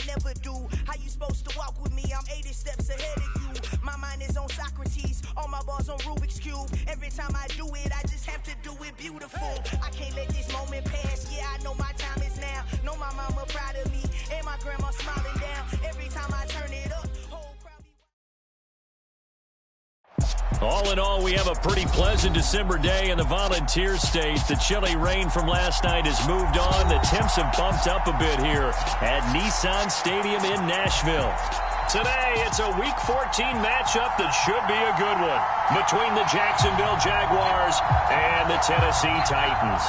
never do. How you supposed to walk with me? I'm 80 steps ahead of you. My mind is on Socrates, all my bars on Rubik's Cube. Every time I do it, I just have to do it beautiful. I can't let this moment pass. Yeah, I know my time is now. Know my mama proud of me, and my grandma smiling down. Every time I turn it up, whole crowd be... All in all, we have a pretty pleasant December day in the Volunteer State. The chilly rain from last night has moved on. The temps have bumped up a bit here at Nissan Stadium in Nashville. Today, it's a Week 14 matchup that should be a good one between the Jacksonville Jaguars and the Tennessee Titans.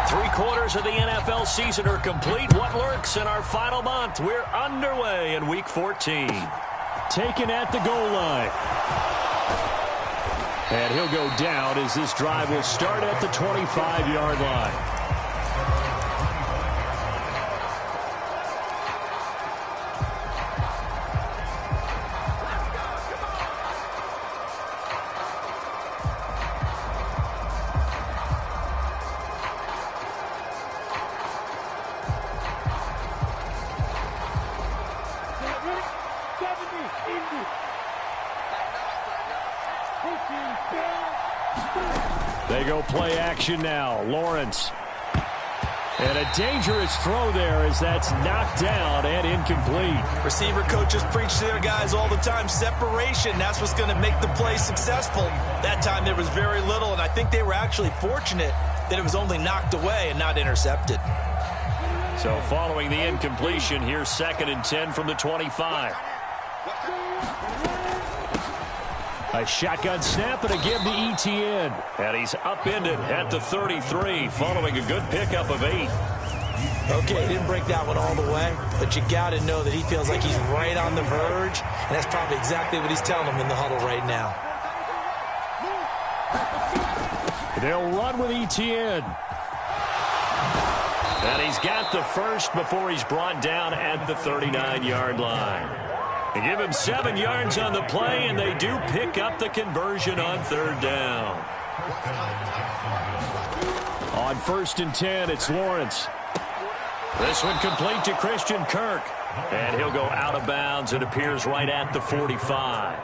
Three-quarters of the NFL season are complete. What lurks in our final month? We're underway in Week 14. Taken at the goal line. And he'll go down as this drive will start at the 25-yard line. They go play action now. Lawrence. And a dangerous throw there as that's knocked down and incomplete. Receiver coaches preach to their guys all the time. Separation, that's what's going to make the play successful. That time there was very little, and I think they were actually fortunate that it was only knocked away and not intercepted. So following the incompletion, here's 2nd and 10 from the 25. A shotgun snap and a give to Etienne. And he's upended at the 33 following a good pickup of 8. Okay, he didn't break that one all the way, but you got to know that he feels like he's right on the verge, and that's probably exactly what he's telling them in the huddle right now. They'll run with Etienne. And he's got the first before he's brought down at the 39-yard line. They give him 7 yards on the play, and they do pick up the conversion on 3rd down. On 1st and 10, it's Lawrence. This one complete to Christian Kirk. And he'll go out of bounds. It appears right at the 45.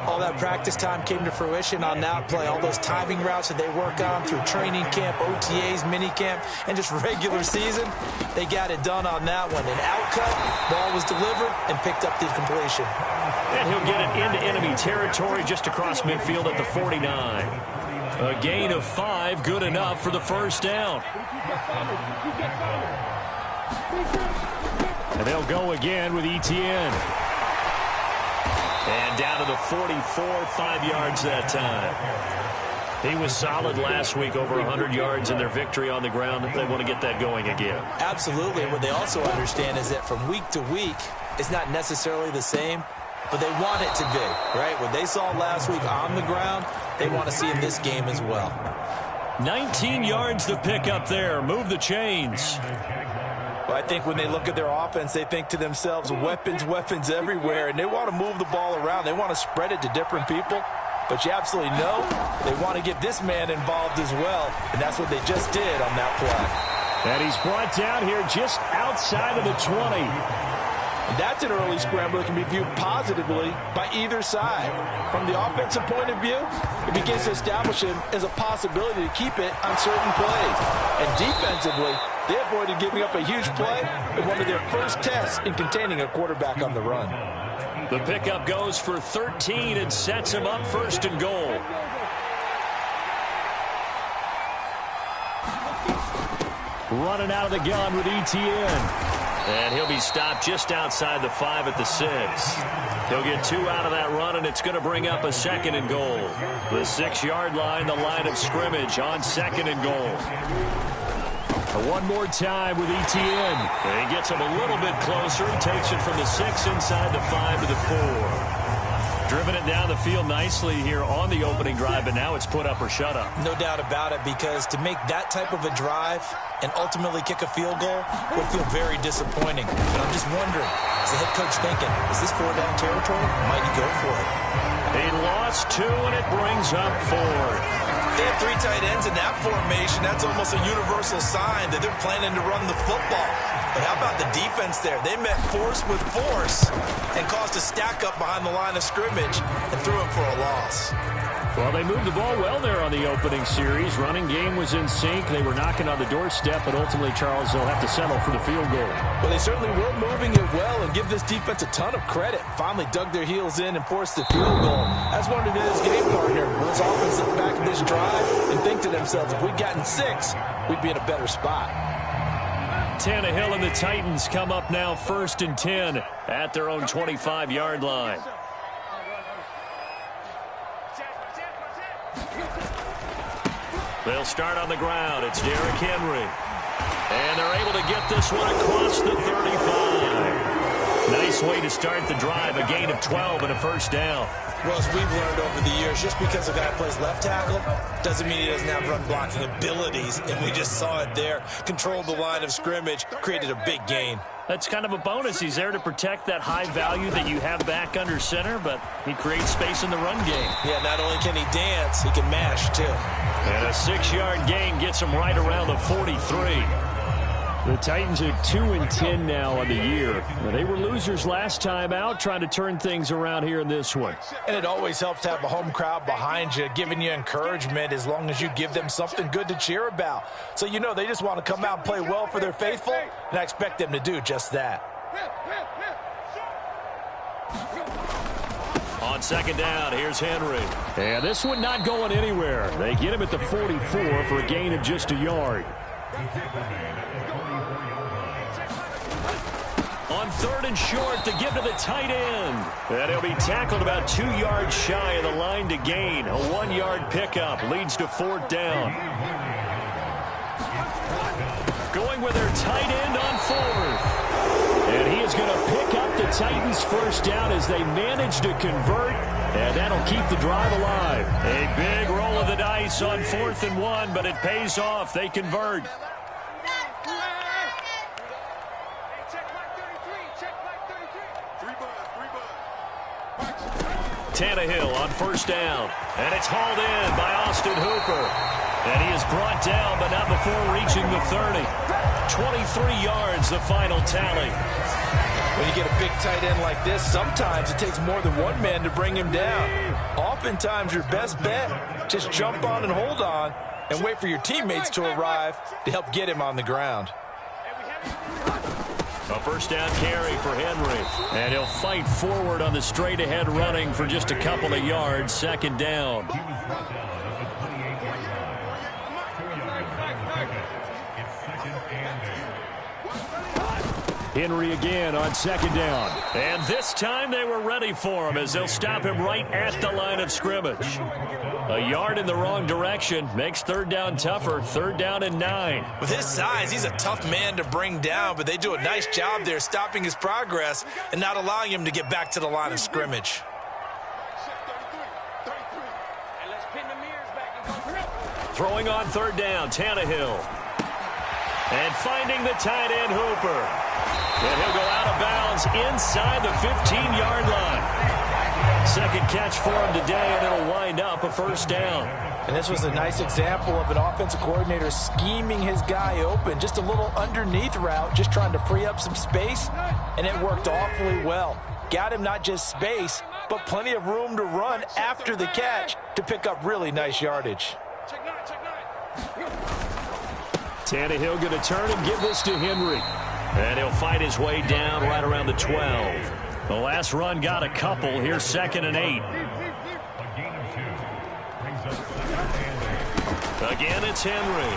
All that practice time came to fruition on that play. All those timing routes that they work on through training camp, OTAs, mini camp, and just regular season, they got it done on that one. An outcut, ball was delivered, and picked up the completion. And he'll get it into enemy territory just across midfield at the 49. A gain of 5, good enough for the 1st down. And they'll go again with Etienne. And down to the 44, 5 yards that time. He was solid last week, over 100 yards in their victory on the ground. They want to get that going again. Absolutely. What they also understand is that from week to week, it's not necessarily the same, but they want it to be, right? What they saw last week on the ground, they want to see in this game as well. 19 yards to pick up there. Move the chains. Well, I think when they look at their offense, they think to themselves, weapons, weapons everywhere, and they want to move the ball around. They want to spread it to different people, but you absolutely know they want to get this man involved as well, and that's what they just did on that play. And he's brought down here just outside of the 20. And that's an early scramble that can be viewed positively by either side. From the offensive point of view, it begins to establish him as a possibility to keep it on certain plays. And defensively, they avoided giving up a huge play in one of their first tests in containing a quarterback on the run. The pickup goes for 13 and sets him up 1st and goal. Running out of the gun with Etienne. And he'll be stopped just outside the 5 at the 6. He'll get 2 out of that run, and it's going to bring up a 2nd and goal. The 6-yard line, the line of scrimmage on 2nd and goal. One more time with Etienne. And he gets him a little bit closer and takes it from the 6 inside the 5 to the 4. Driven it down the field nicely here on the opening drive, but now it's put up or shut up. No doubt about it, because to make that type of a drive and ultimately kick a field goal would feel very disappointing. But I'm just wondering, is the head coach thinking, is this 4-down territory? Might he go for it? He lost loss 2, and it brings up 4th. They have 3 tight ends in that formation. That's almost a universal sign that they're planning to run the football. But how about the defense there? They met force with force and caused a stack up behind the line of scrimmage and threw him for a loss. Well, they moved the ball well there on the opening series. Running game was in sync. They were knocking on the doorstep, but ultimately, Charles, they'll have to settle for the field goal. Well, they certainly were moving it well, and give this defense a ton of credit. Finally dug their heels in and forced the field goal. That's one of his game partner. When his offense look back at this drive and think to themselves, if we'd gotten 6, we'd be in a better spot. Tannehill and the Titans come up now 1st and 10 at their own 25-yard line. They'll start on the ground. It's Derrick Henry. And they're able to get this one across the 35. Nice way to start the drive. A gain of 12 and a first down. Well, as we've learned over the years, just because a guy plays left tackle doesn't mean he doesn't have run blocking abilities. And we just saw it there. Controlled the line of scrimmage, created a big gain. That's kind of a bonus. He's there to protect that high value that you have back under center, but he creates space in the run game. Yeah, not only can he dance, he can mash, too. And a 6-yard gain gets him right around the 43. The Titans are 2-10 now on the year. They were losers last time out, trying to turn things around here in this one. And it always helps to have a home crowd behind you, giving you encouragement as long as you give them something good to cheer about. So you know they just want to come out and play well for their faithful, and I expect them to do just that. On 2nd down, here's Henry. And this one not going anywhere. They get him at the 44 for a gain of just a yard. On 3rd and short to give to the tight end. And he'll be tackled about 2 yards shy of the line to gain. A 1-yard pickup leads to 4th down. Going with their tight end on 4th. And he is going to pick up the Titans' first down as they manage to convert. And that'll keep the drive alive. A big roll of the dice on 4th and 1, but it pays off. They convert. Tannehill on 1st down. And it's hauled in by Austin Hooper. And he is brought down, but not before reaching the 30. 23 yards, the final tally. When you get a big tight end like this, sometimes it takes more than one man to bring him down. Oftentimes, your best bet, just jump on and hold on and wait for your teammates to arrive to help get him on the ground. A 1st down carry for Henry. And he'll fight forward on the straight-ahead running for just a couple of yards. 2nd down. Henry again on 2nd down. And this time they were ready for him as they'll stop him right at the line of scrimmage. A yard in the wrong direction makes 3rd down tougher. 3rd down and 9. With his size, he's a tough man to bring down, but they do a nice job there stopping his progress and not allowing him to get back to the line of scrimmage. Throwing on 3rd down, Tannehill. And finding the tight end, Hooper. And he'll go out of bounds inside the 15-yard line. 2nd catch for him today, and it'll wind up a 1st down. And this was a nice example of an offensive coordinator scheming his guy open. Just a little underneath route, just trying to free up some space, and it worked awfully well. Got him not just space, but plenty of room to run after the catch to pick up really nice yardage. Tannehill going to turn and give this to Henry. And he'll fight his way down right around the 12. The last run got a couple. Here's 2nd and 8. Again, it's Henry.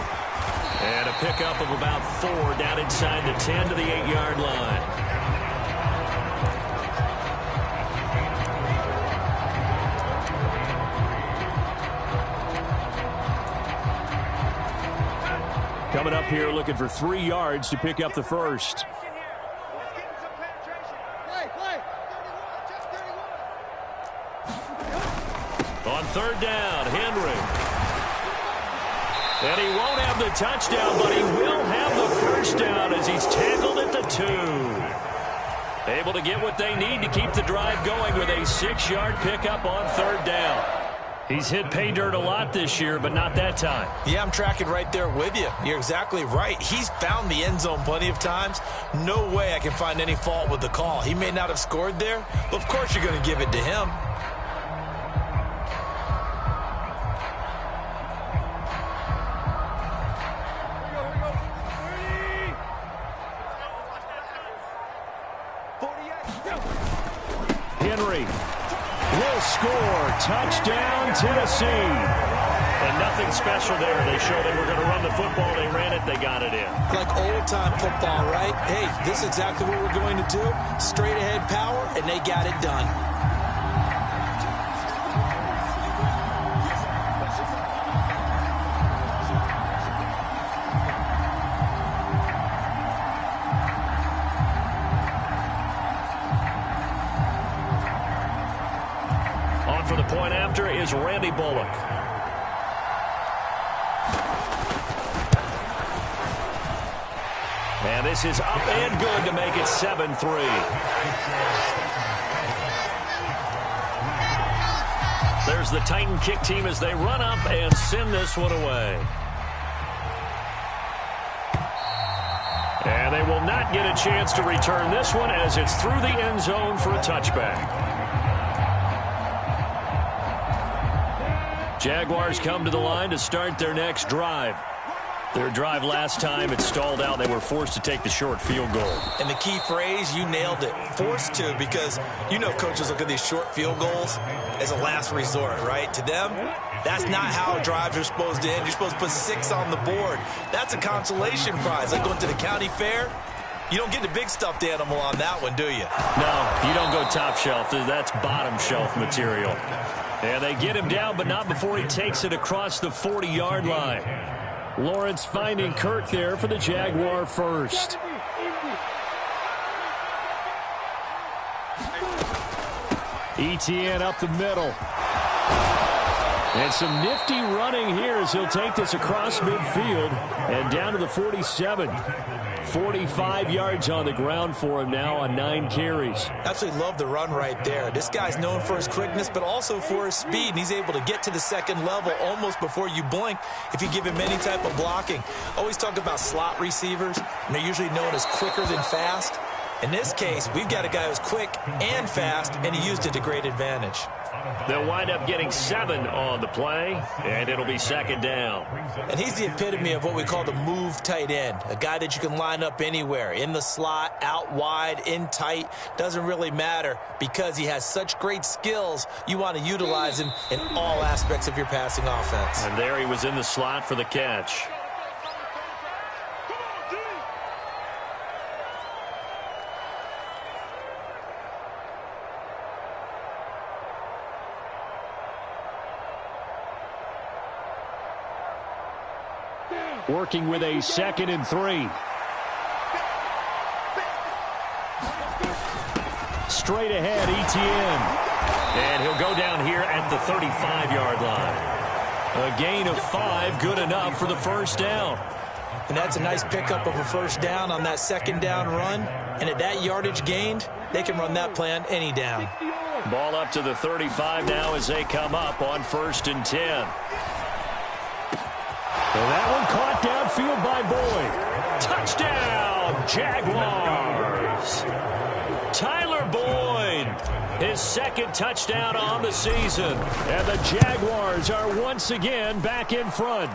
And a pickup of about 4 down inside the 10 to the 8-yard line. Coming up here looking for 3 yards to pick up the first. On 3rd down, Henry. And he won't have the touchdown, but he will have the first down as he's tackled at the 2. Able to get what they need to keep the drive going with a 6-yard pickup on 3rd down. He's hit pay dirt a lot this year, but not that time. Yeah, I'm tracking right there with you. You're exactly right. He's found the end zone plenty of times. No way I can find any fault with the call. He may not have scored there, but of course you're going to give it to him. Henry will score. Touchdown, Tennessee. And nothing special there. They showed they were going to run the football. They ran it. They got it in. Like old-time football, right? Hey, this is exactly what we're going to do. Straight-ahead power, and they got it done. For the point after is Randy Bullock. And this is up and good to make it 7-3. There's the Titan kick team as they run up and send this one away. And they will not get a chance to return this one as it's through the end zone for a touchback. Jaguars come to the line to start their next drive. Their drive last time, it stalled out. They were forced to take the short field goal. And the key phrase, you nailed it. Forced to, because you know coaches look at these short field goals as a last resort, right? To them, that's not how drives are supposed to end. You're supposed to put 6 on the board. That's a consolation prize. Like going to the county fair, you don't get the big stuffed animal on that one, do you? No, you don't go top shelf. That's bottom shelf material. And they get him down, but not before he takes it across the 40-yard line. Lawrence finding Kirk there for the Jaguar first. Etienne up the middle. And some nifty running here as he'll take this across midfield and down to the 47. 45 yards on the ground for him now on 9 carries. Absolutely love the run right there. This guy's known for his quickness, but also for his speed, and he's able to get to the second level almost before you blink if you give him any type of blocking. Always talk about slot receivers, and they're usually known as quicker than fast. In this case, we've got a guy who's quick and fast, and he used it to great advantage. They'll wind up getting 7 on the play, and it'll be 2nd down. And he's the epitome of what we call the move tight end, a guy that you can line up anywhere, in the slot, out wide, in tight, doesn't really matter because he has such great skills. You want to utilize him in all aspects of your passing offense. And there he was in the slot for the catch. Working with a 2nd and 3. Straight ahead, Etienne. And he'll go down here at the 35-yard line. A gain of 5, good enough for the first down. And that's a nice pickup of a first down on that 2nd down run. And at that yardage gained, they can run that play on any down. Ball up to the 35 now as they come up on 1st and 10. And that one caught downfield by Boyd. Touchdown, Jaguars. Tyler Boyd, his 2nd touchdown on the season. And the Jaguars are once again back in front.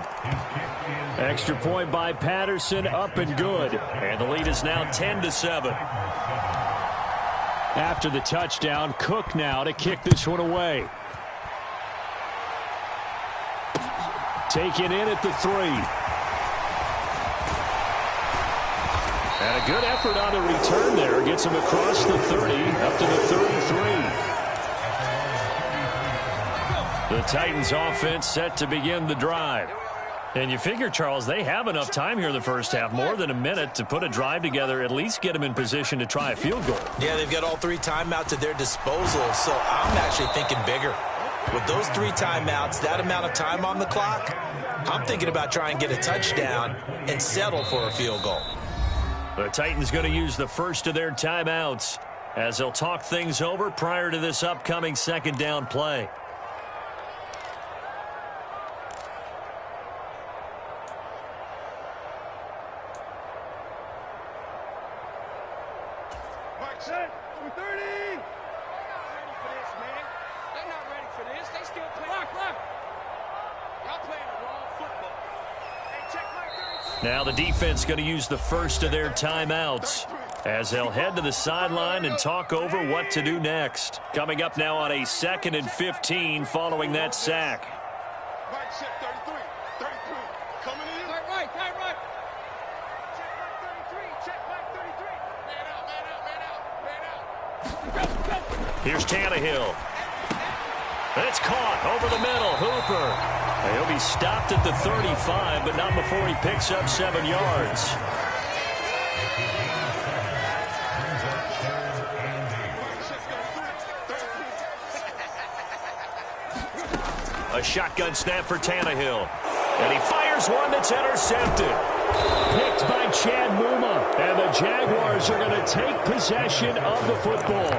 Extra point by Patterson, up and good. And the lead is now 10-7. After the touchdown, Cook now to kick this one away. Taken in at the 3. And a good effort on the return there. Gets him across the 30, up to the 33. The Titans offense set to begin the drive. And you figure, Charles, they have enough time here in the first half, more than a minute, to put a drive together, at least get them in position to try a field goal. Yeah, they've got all 3 timeouts at their disposal, so I'm actually thinking bigger. With those 3 timeouts, that amount of time on the clock, I'm thinking about trying to get a touchdown and settle for a field goal. The Titans going to use the first of their timeouts. as they'll talk things over prior to this upcoming second down play. Set. 30. They're not ready for this, man. They're not ready for this. They still play. Lock. Y'all playing the wrong football. Hey, check my 33. Now the defense going to use the first of their timeouts as they'll head to the sideline and talk over what to do next. Coming up now on a 2nd and 15 following that sack. Right, set 33. 33. Coming in. Right. Check my 33. Check my 33. Man out. Here's Tannehill. And it's caught over the middle. Hooper. And he'll be stopped at the 35, but not before he picks up 7 yards. A shotgun snap for Tannehill. And he fires one that's intercepted. Picked by Chad Muma. And the Jaguars are going to take possession of the football.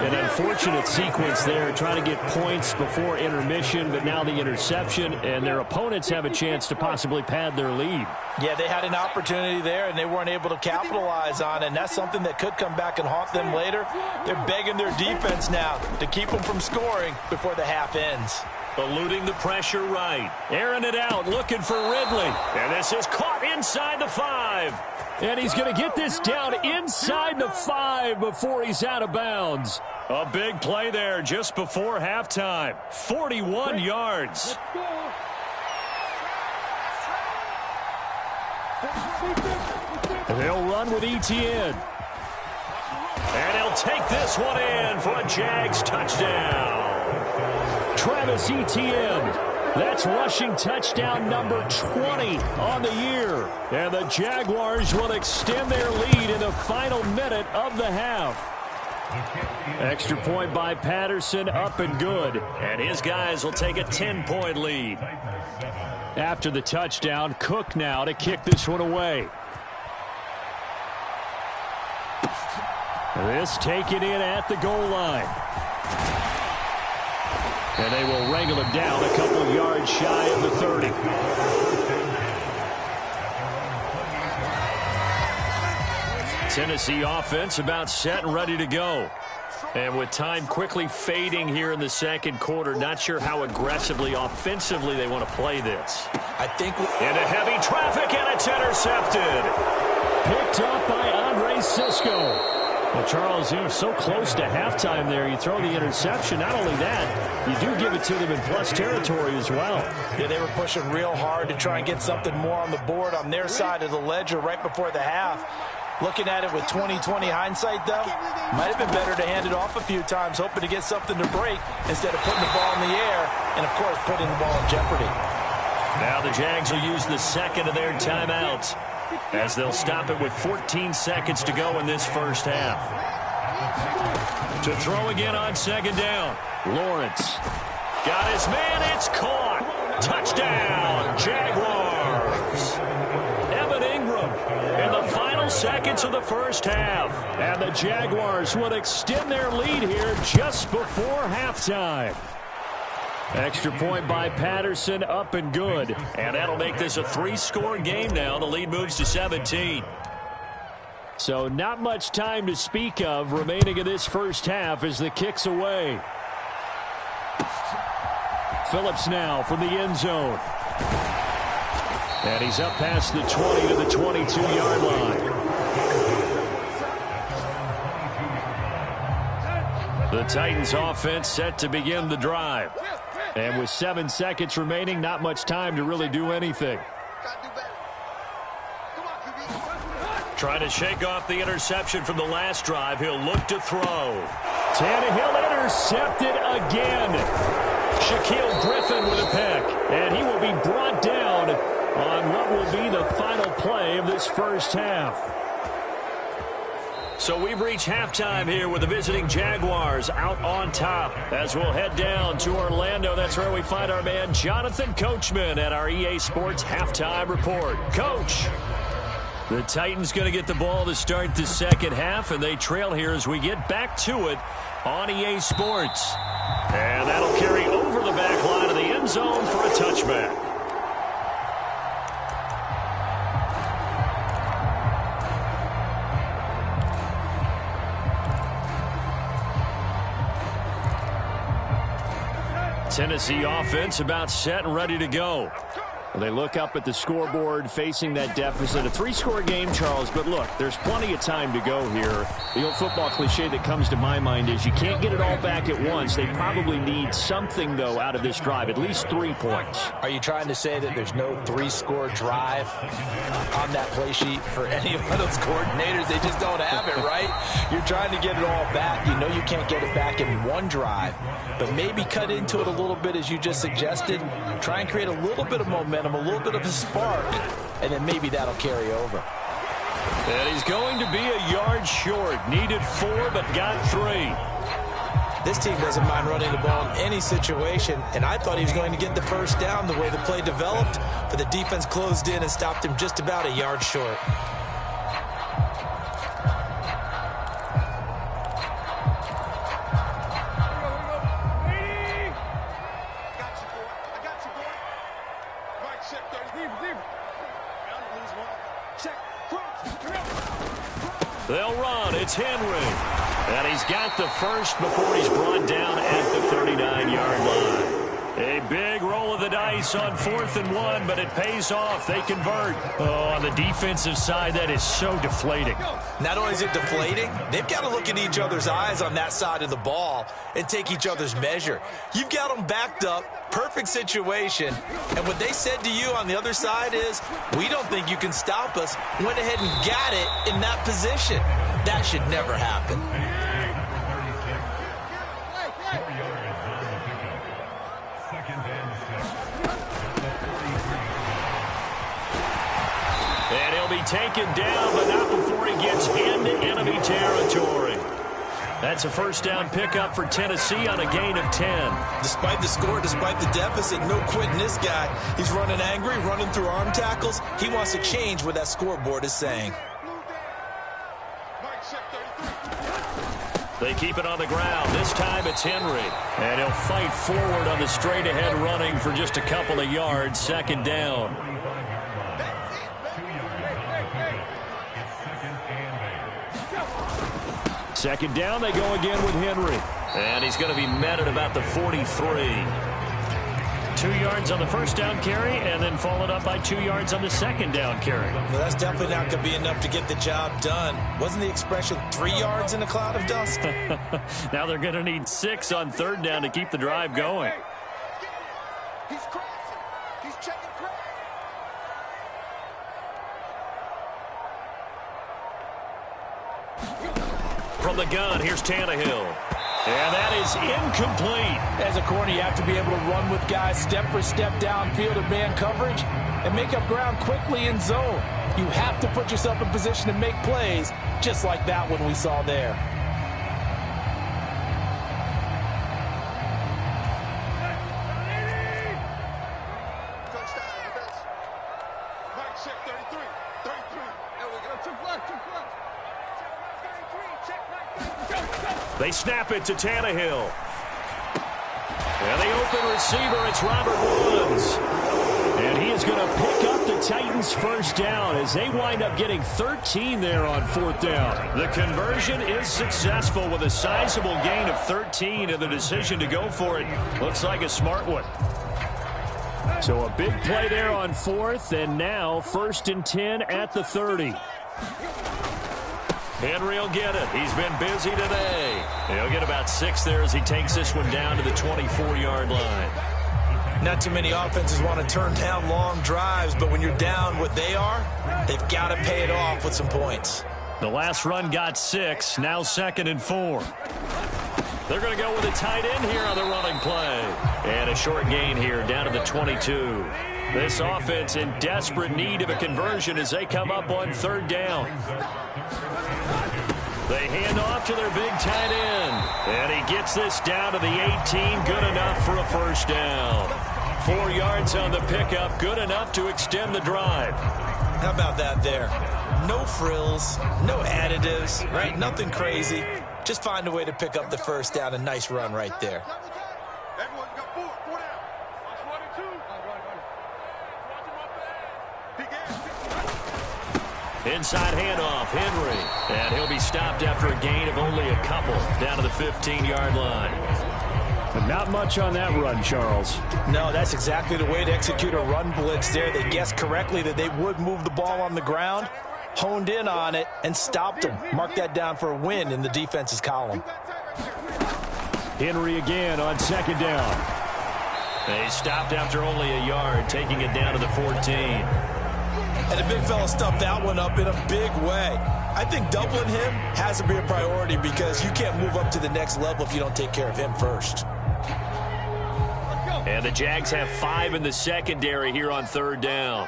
An unfortunate sequence there, trying to get points before intermission, but now the interception, and their opponents have a chance to possibly pad their lead. Yeah, they had an opportunity there, and they weren't able to capitalize on it, and that's something that could come back and haunt them later. They're begging their defense now to keep them from scoring before the half ends. Eluding the pressure right. Airing it out, looking for Ridley. And this is caught inside the 5. And he's going to get this down inside the 5 before he's out of bounds. A big play there just before halftime. 41 yards. They'll run with ETN. And he'll take this one in for a Jags touchdown. Travis Etienne. That's rushing touchdown number 20 on the year. And the Jaguars will extend their lead in the final minute of the half. Extra point by Patterson, up and good. And his guys will take a 10-point lead. After the touchdown, Cook now to kick this one away. This taken in at the goal line. And they will wrangle him down a couple of yards shy of the 30. Tennessee offense about set and ready to go. And with time quickly fading here in the second quarter, not sure how aggressively, offensively they want to play this. I think into heavy traffic, and it's intercepted. Picked up by Andre Sisco. Well, Charles, you're so close to halftime there. You throw the interception. Not only that, you do give it to them in plus territory as well. Yeah, they were pushing real hard to try and get something more on the board on their side of the ledger right before the half. Looking at it with 20/20 hindsight, though, might have been better to hand it off a few times, hoping to get something to break instead of putting the ball in the air and, of course, putting the ball in jeopardy. Now the Jags will use the second of their timeouts, as they'll stop it with 14 seconds to go in this first half. To throw again on second down. Lawrence got his man. It's caught. Touchdown, Jaguars. Evan Ingram in the final seconds of the first half. And the Jaguars will extend their lead here just before halftime. Extra point by Patterson, up and good. And that'll make this a 3-score game now. The lead moves to 17. So not much time to speak of remaining in this first half as the kick's away. Phillips now from the end zone. And he's up past the 20 to the 22-yard line. The Titans offense set to begin the drive. And with 7 seconds remaining, not much time to really do anything. Trying to shake off the interception from the last drive. He'll look to throw. Tannehill intercepted again. Shaquille Griffin with a pick. And he will be brought down on what will be the final play of this first half. So we've reached halftime here with the visiting Jaguars out on top. As we'll head down to Orlando, that's where we find our man Jonathan Coachman at our EA Sports Halftime Report. Coach. The Titans going to get the ball to start the second half, and they trail here as we get back to it on EA Sports. And that'll carry over the back line of the end zone for a touchback. Tennessee offense about set and ready to go. Well, they look up at the scoreboard facing that deficit. A 3-score game, Charles, but look, there's plenty of time to go here. The old football cliche that comes to my mind is you can't get it all back at once. They probably need something, though, out of this drive, at least 3 points. Are you trying to say that there's no 3-score drive on that play sheet for any of those coordinators? They just don't have it, right? You're trying to get it all back. You know you can't get it back in one drive, but maybe cut into it a little bit as you just suggested. Try and create a little bit of momentum, a little bit of a spark, and then maybe that'll carry over. And he's going to be a yard short. Needed 4, but got 3. This team doesn't mind running the ball in any situation, and I thought he was going to get the first down the way the play developed, but the defense closed in and stopped him just about a yard short. They'll run. It's Henry. And he's got the first before he's brought down at the 39-yard line. A big roll of the dice on 4th and 1, but it pays off. They convert. Oh, on the defensive side, that is so deflating. Not only is it deflating, they've got to look in each other's eyes on that side of the ball and take each other's measure. You've got them backed up, perfect situation, and what they said to you on the other side is, we don't think you can stop us. Went ahead and got it in that position. That should never happen. And he'll be taken down, but not before he gets into enemy territory. That's a first down pickup for Tennessee on a gain of 10. Despite the score, despite the deficit, no quitting this guy. He's running angry, running through arm tackles. He wants to change what that scoreboard is saying. They keep it on the ground. This time it's Henry. And he'll fight forward on the straight-ahead running for just a couple of yards. Second down. Second down, they go again with Henry. And he's going to be met at about the 43. 2 yards on the first down carry, and then followed up by 2 yards on the second down carry. Well, that's definitely not going to be enough to get the job done. Wasn't the expression 3 yards in a cloud of dust? Now they're going to need 6 on third down to keep the drive going. He's crossing. He's checking cross. From the gun, here's Tannehill. And that is incomplete. As a corner, you have to be able to run with guys step for step downfield in man coverage and make up ground quickly in zone. You have to put yourself in position to make plays, just like that one we saw there. They snap it to Tannehill. And the open receiver, it's Robert Woods. And he is going to pick up the Titans' first down as they wind up getting 13 there on fourth down. The conversion is successful with a sizable gain of 13, and the decision to go for it looks like a smart one. So a big play there on fourth, and now 1st and 10 at the 30. Henry will get it. He's been busy today. He'll get about 6 there as he takes this one down to the 24-yard line. Not too many offenses want to turn down long drives, but when you're down what they are, they've got to pay it off with some points. The last run got 6. Now 2nd and 4. They're going to go with a tight end here on the running play. And a short gain here down to the 22. This offense in desperate need of a conversion as they come up on 3rd down. They hand off to their big tight end. And he gets this down to the 18. Good enough for a first down. 4 yards on the pickup. Good enough to extend the drive. How about that there? No frills, no additives, right? Nothing crazy. Just find a way to pick up the first down. A nice run right there. Inside handoff, Henry. And he'll be stopped after a gain of only a couple down to the 15-yard line. But not much on that run, Charles. No, that's exactly the way to execute a run blitz there. They guessed correctly that they would move the ball on the ground, honed in on it, and stopped them. Mark that down for a win in the defense's column. Henry again on second down. They stopped after only a yard, taking it down to the 14. And the big fella stuffed that one up in a big way. I think doubling him has to be a priority because you can't move up to the next level if you don't take care of him first. And the Jags have 5 in the secondary here on third down.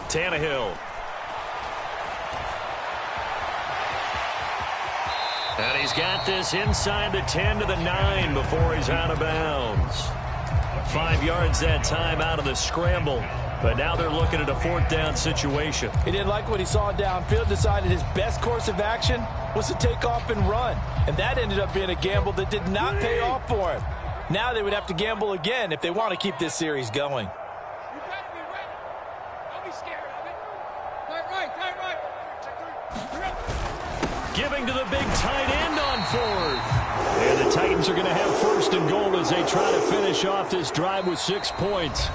Tannehill. And he's got this inside the 10 to the 9 before he's out of bounds. 5 yards that time out of the scramble. But now they're looking at a fourth down situation. He didn't like what he saw downfield, decided his best course of action was to take off and run. And that ended up being a gamble that did not pay off for him. Now they would have to gamble again if they want to keep this series going. Giving to the big tight end on fourth. And the Titans are going to have first and goal as they try to finish off this drive with 6 points.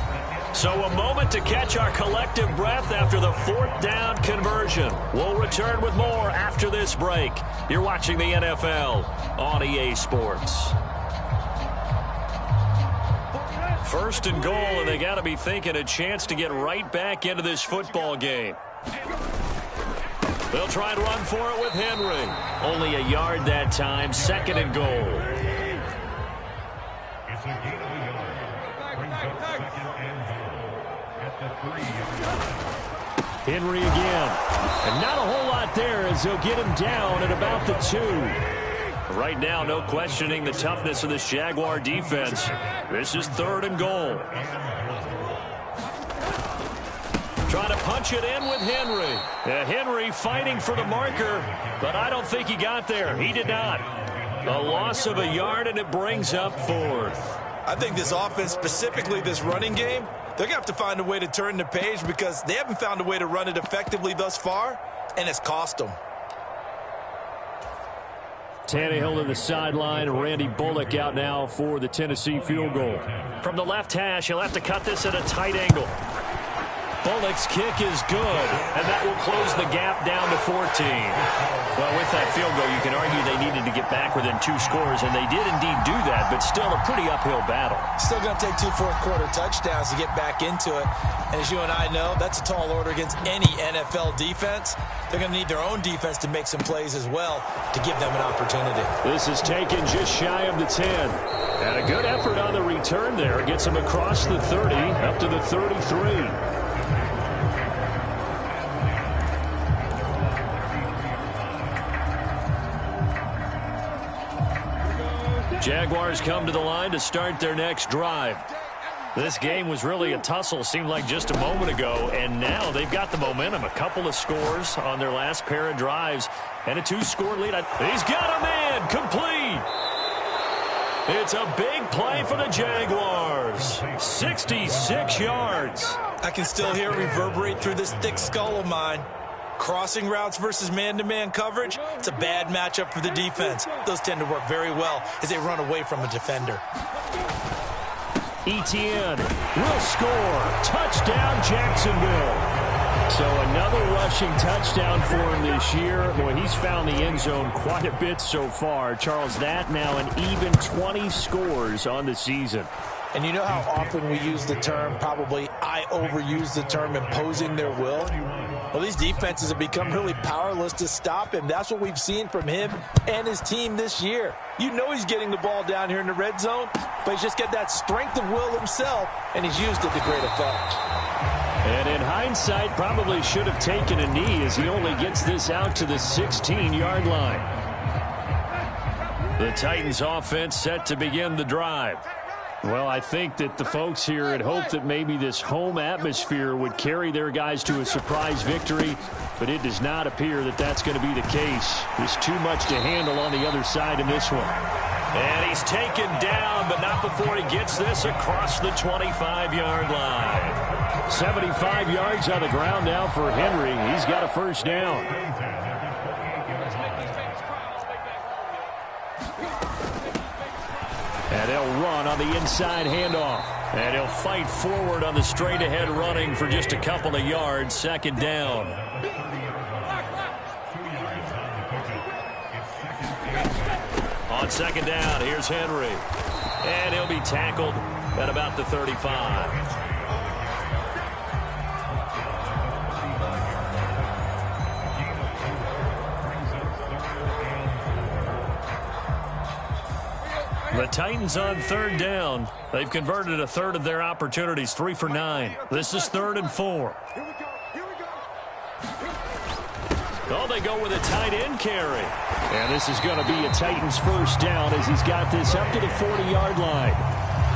So a moment to catch our collective breath after the fourth down conversion. We'll return with more after this break. You're watching the NFL on EA Sports. First and goal, and they got to be thinking a chance to get right back into this football game. They'll try and run for it with Henry. Only a yard that time, second and goal. It's a gain of a yard. Brings up second and goal at the 3-yard line. Henry again. And not a whole lot there as they'll get him down at about the 2. Right now, no questioning the toughness of this Jaguar defense. This is third and goal. Trying to punch it in with Henry. Henry fighting for the marker, but I don't think he got there. He did not. A loss of a yard, and it brings up fourth. I think this offense, specifically this running game, they're going to have to find a way to turn the page because they haven't found a way to run it effectively thus far, and it's cost them. Tannehill to the sideline. Randy Bullock out now for the Tennessee field goal. From the left hash, he'll have to cut this at a tight angle. Bullock's kick is good, and that will close the gap down to 14. Well, with that field goal, you can argue they needed to get back within 2 scores, and they did indeed do that, but still a pretty uphill battle. Still going to take 2 fourth-quarter touchdowns to get back into it. And as you and I know, that's a tall order against any NFL defense. They're going to need their own defense to make some plays as well to give them an opportunity. This is taken just shy of the 10. And a good effort on the return there. Gets them across the 30, up to the 33. Jaguars come to the line to start their next drive. This game was really a tussle, seemed like just a moment ago, and now they've got the momentum. A couple of scores on their last pair of drives, and a 2-score lead. He's got a man complete. It's a big play for the Jaguars. 66 yards. I can still hear it reverberate through this thick skull of mine. Crossing routes versus man-to-man coverage, it's a bad matchup for the defense. Those tend to work very well as they run away from a defender. Etienne will score. Touchdown, Jacksonville. So another rushing touchdown for him this year. Boy, he's found the end zone quite a bit so far. Charles, that now an even 20 scores on the season. And you know how often we use the term, probably I overuse the term, imposing their will? Well, these defenses have become really powerless to stop him. That's what we've seen from him and his team this year. You know he's getting the ball down here in the red zone, but he's just got that strength of will himself, and he's used it to great effect. And in hindsight, probably should have taken a knee as he only gets this out to the 16-yard line. The Titans offense set to begin the drive. Well, I think that the folks here had hoped that maybe this home atmosphere would carry their guys to a surprise victory, but it does not appear that that's going to be the case. There's too much to handle on the other side in this one. And he's taken down, but not before he gets this across the 25-yard line. 75 yards on the ground now for Henry. He's got a first down. And they'll run on the inside handoff. And he'll fight forward on the straight-ahead running for just a couple of yards. Second down. On second down, here's Henry. And he'll be tackled at about the 35. The Titans on third down. They've converted a third of their opportunities, 3 for 9. This is 3rd and 4. Oh, they go with a tight end carry. And this is going to be a Titans first down as he's got this up to the 40-yard line.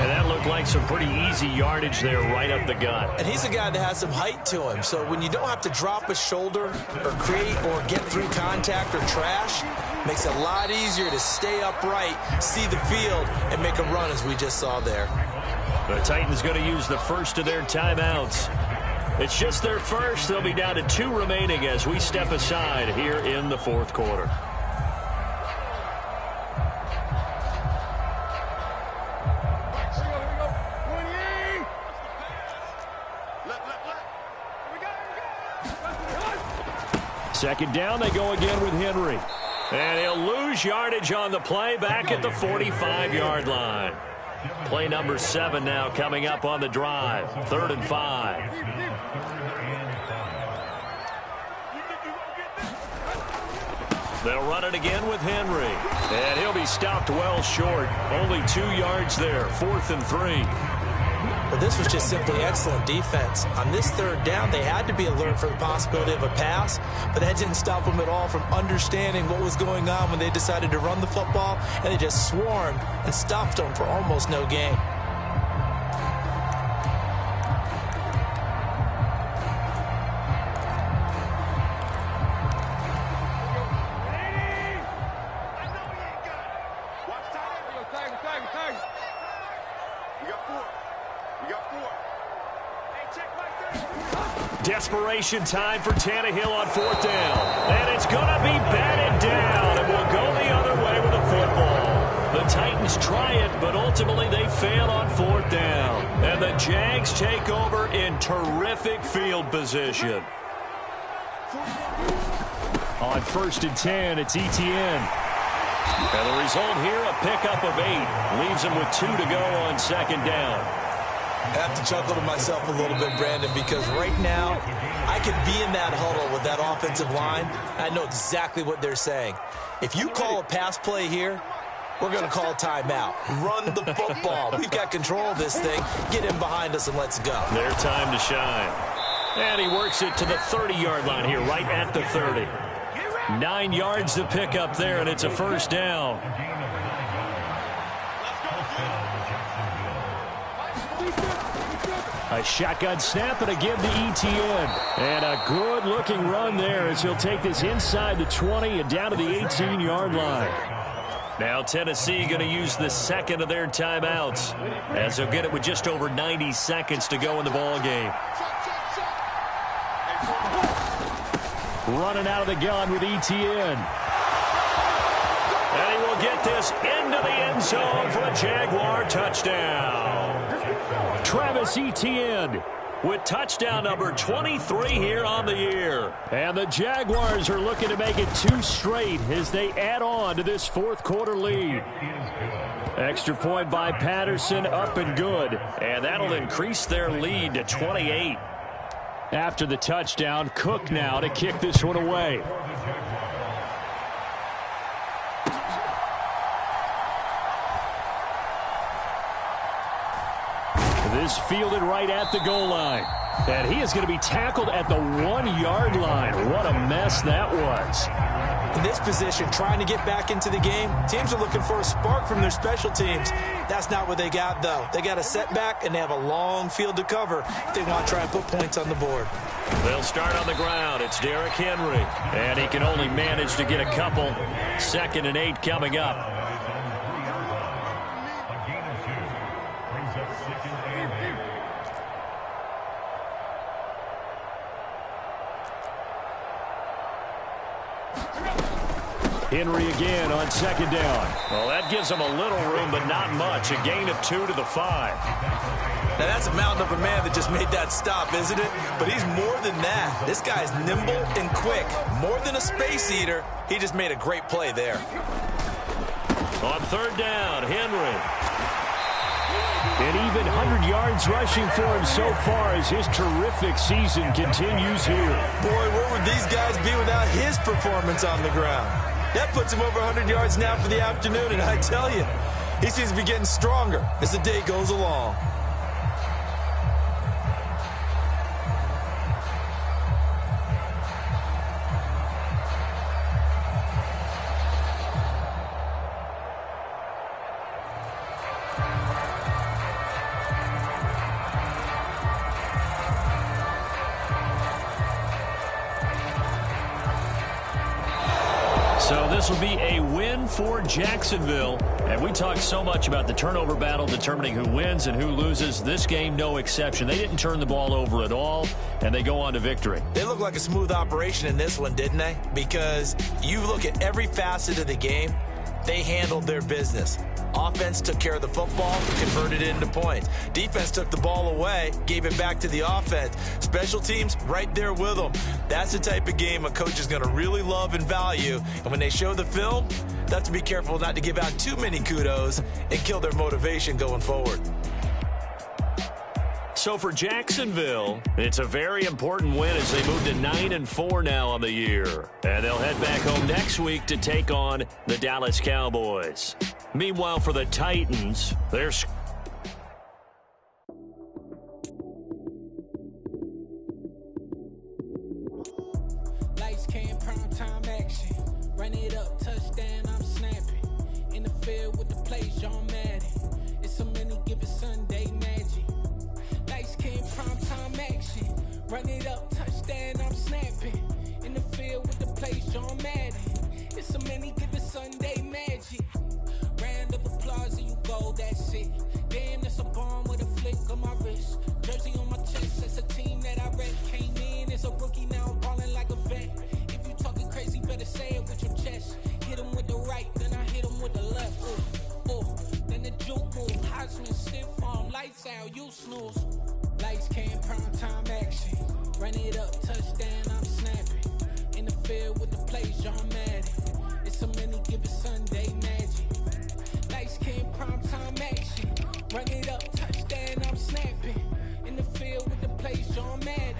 And that looked like some pretty easy yardage there right up the gut. And he's a guy that has some height to him. So when you don't have to drop a shoulder or create or get through contact or trash, makes it a lot easier to stay upright, see the field, and make a run as we just saw there. The Titans going to use the first of their timeouts. It's just their first. They'll be down to 2 remaining as we step aside here in the 4th quarter. Second down, they go again with Henry. And he'll lose yardage on the play back at the 45-yard line. Play number 7 now coming up on the drive. 3rd and 5. They'll run it again with Henry. And he'll be stopped well short. Only 2 yards there. 4th and 3. But this was just simply excellent defense. On this 3rd down, they had to be alert for the possibility of a pass, but that didn't stop them at all from understanding what was going on when they decided to run the football, and they just swarmed and stopped them for almost no gain. Desperation time for Tannehill on 4th down. And it's going to be batted down, and we'll go the other way with the football. The Titans try it, but ultimately they fail on 4th down. And the Jags take over in terrific field position. On 1st and 10, it's Etienne. And the result here, a pickup of 8. Leaves him with 2 to go on 2nd down. I have to chuckle to myself a little bit, Brandon, because right now I could be in that huddle with that offensive line. I know exactly what they're saying. If you call a pass play here, we're going to call a timeout. Run the football. We've got control of this thing. Get in behind us and let's go. Their time to shine. And he works it to the 30-yard line here, right at the 30. 9 yards to pick up there, and it's a first down. A shotgun snap and a give to Etienne. And a good-looking run there as he'll take this inside the 20 and down to the 18-yard line. Now Tennessee going to use the 2nd of their timeouts as they'll get it with just over 90 seconds to go in the ball game. Running out of the gun with Etienne. And he will get this into the end zone for a Jaguar touchdown. Travis Etienne with touchdown number 23 here on the year. And the Jaguars are looking to make it 2 straight as they add on to this 4th quarter lead. Extra point by Patterson, up and good. And that'll increase their lead to 28. After the touchdown, Cook now to kick this one away. This fielded right at the goal line. And he is going to be tackled at the 1-yard line. What a mess that was. In this position, trying to get back into the game, teams are looking for a spark from their special teams. That's not what they got, though. They got a setback, and they have a long field to cover if they want to try and put points on the board. They'll start on the ground. It's Derrick Henry, and he can only manage to get a couple. 2nd and 8 coming up. Henry again on 2nd down. Well, that gives them a little room, but not much. A gain of 2 to the 5. Now, that's a mountain of a man that just made that stop, isn't it? But he's more than that. This guy's nimble and quick. More than a space eater, he just made a great play there. On 3rd down, Henry. And even 100 yards rushing for him so far as his terrific season continues here. Boy, where would these guys be without his performance on the ground? That puts him over 100 yards now for the afternoon, and I tell you, he seems to be getting stronger as the day goes along. So this will be a win for Jacksonville. And we talked so much about the turnover battle determining who wins and who loses. This game, no exception. They didn't turn the ball over at all, and they go on to victory. They look like a smooth operation in this one, didn't they? Because you look at every facet of the game, they handled their business. Offense took care of the football, converted it into points. Defense took the ball away, gave it back to the offense. Special teams, right there with them. That's the type of game a coach is going to really love and value. And when they show the film, they have to be careful not to give out too many kudos and kill their motivation going forward. So for Jacksonville, it's a very important win as they move to 9-4 now on the year. And they'll head back home next week to take on the Dallas Cowboys. Meanwhile, for the Titans, there's lights, cam, prime time action. Run it up, touchdown, I'm snapping. In the field with the plays, John Madden. It's a many given Sunday magic. Lights, cam, prime time action. Run it up, touchdown, I'm snapping. In the field with the plays, John Madden. It's a many given Sunday magic. Round of applause and you go, that's it. Damn, that's a bomb with a flick on my wrist. Jersey on my chest, that's a team that I rep. Came in as a rookie, now I'm balling like a vet. If you talking crazy, better say it with your chest. Hit him with the right, then I hit him with the left. Then the juke move, Heisman, stiff arm, lights out, you snooze. Lights, cam, prime time action. Run it up, touchdown, I'm snapping. In the field with the plays, John Madden. It's a many given Sunday magic. Lights, cam, prime time action. Run it up, touchdown, I'm snapping. In the field with the plays, John Madden.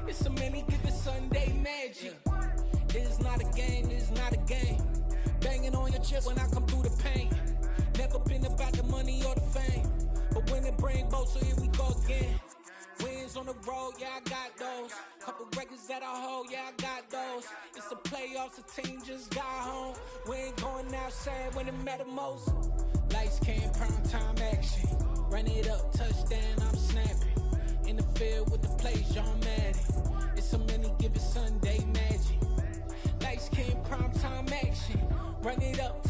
It's a many given Sunday magic. This is not a game, this is not a game. Banging on your chest when I come through the pain. Never been about the money or the fame. But when it bring both, so here we go again. Wins on the road, yeah, I got those. Couple records that I hold, yeah, I got those. It's the playoffs, the team just got home. We ain't going outside when it matter most. Lights, cam, prime time action. Run it up, touchdown, I'm snapping. In the field with the plays, John Madden. It's a many given Sunday magic. Lights, cam, prime time action. Run it up,